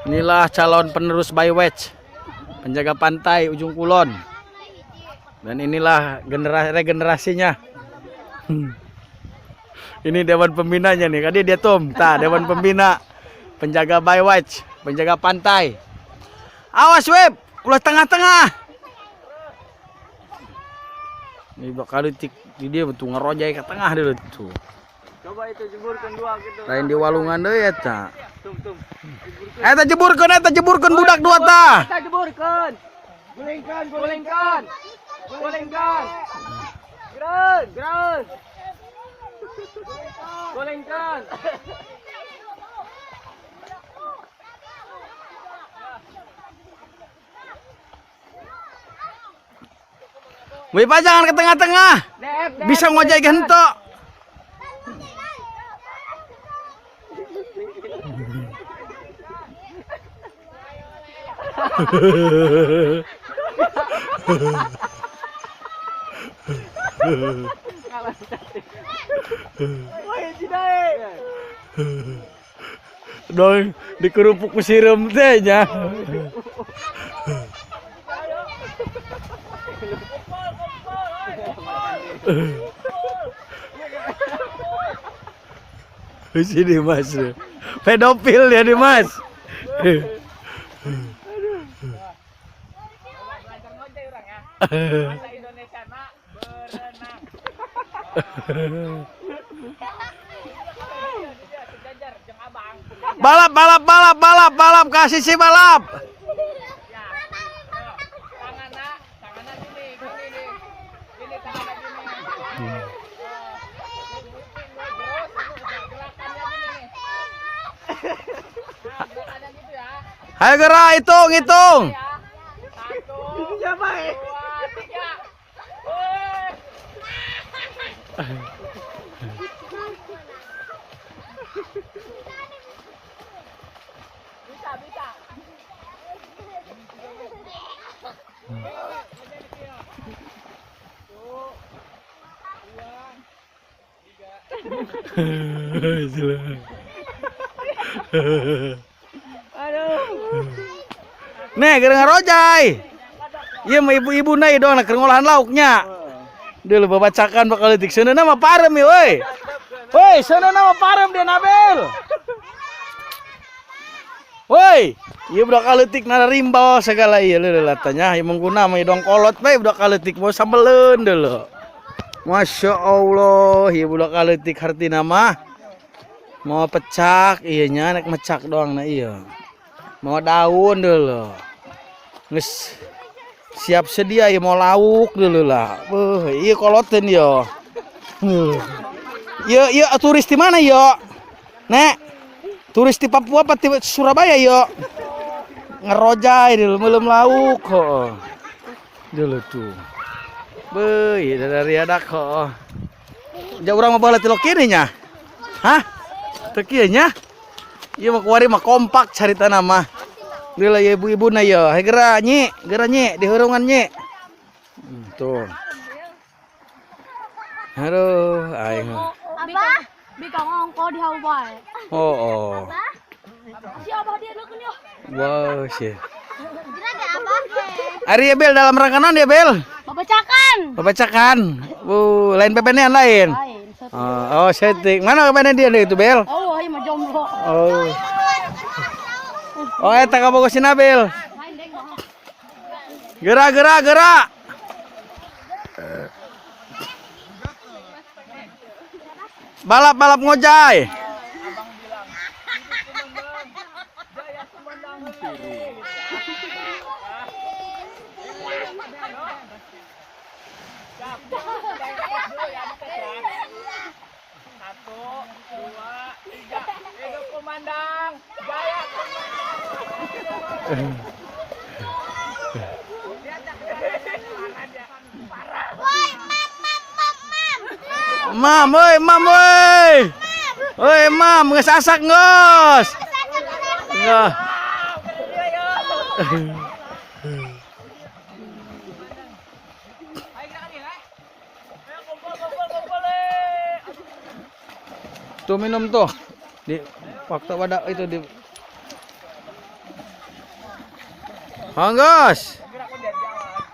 Inilah calon penerus Baywatch, penjaga pantai Ujung Kulon. Dan inilah regenerasinya. Ini dewan pembinanya nih. Tadi dia Tom, dewan pembina penjaga Baywatch, penjaga pantai. Awas web, ulah tengah-tengah. Ini bakal dia betul ngerojai ke tengah dulu tuh. Coba itu jeburkan dua gitu. Lain di walungan deh ya ta. Eta jeburkan budak dua ta. Eta jeburkan. Gulingkan. Geran. Gulingkan. Wih, jangan ke tengah-tengah. Bisa ngojek gentok. Dong di kerupuk siram teh nya. Sini Mas, pedofil ya nih Mas. Indonesia nak berenang. Balap kasih si balap. Tangannya gini tangannya gini. Gerakannya gitu ya. Ayo gerak, hitung. Siapa? 2, 3. Bisa. Aduh. Nih, gereng rojai. Iya mah ibu-ibu nai dong nak ngolahan lauknya. Dia lu bacakan bakal detik sana nama parem ya woi. Woi, sana nama parem dia Nabel. Woi, iya budak kaletik nada rimbau segala iya lele latanya yang mengguna mah dong kolot bae budak kaletik mau sambeleun dulu. Masya Allah, iya budak kaletik harti nama mau pecak iya nya nek mecak doang nah iya. Mau daun dulu. Nges siap sedia ya mau lauk dulu lah. Iya koloten yo. Iya turis di mana yo? Nek. Turis di Papua apa di Surabaya yo? Ngerojai dulu belum lauk kok. Dulu tuh. Beuy dari ada kok. Jauh orang mau balik tilok kini nya. Hah? Teu kieu nya? Ieu mah kuari mah kompak carita nama. Dila ibu-ibu na yo. Hai geura nyi di hurungan nyi. Tuh. Aduh, aing. Abah, bika ngongko di Hawaii. Oh. Si Abah dia dulu yo. Wow, sih. Jiraga Abah. Ari ya Bel dalam rangka naon ya Bel? Babacakan. Lain pepenean lain. Lain. Oh, setting. Mana pepenean dia itu Bel? Oh, ieu mah jomblo. Oh, eta kabogosin Bel. Gerak. Balap ngojai. Komandang, jaya komandang. Mam, oi, mam, geus asak geus. Enggak. Tuh minum tuh. Di waktu pada itu di Hanggas.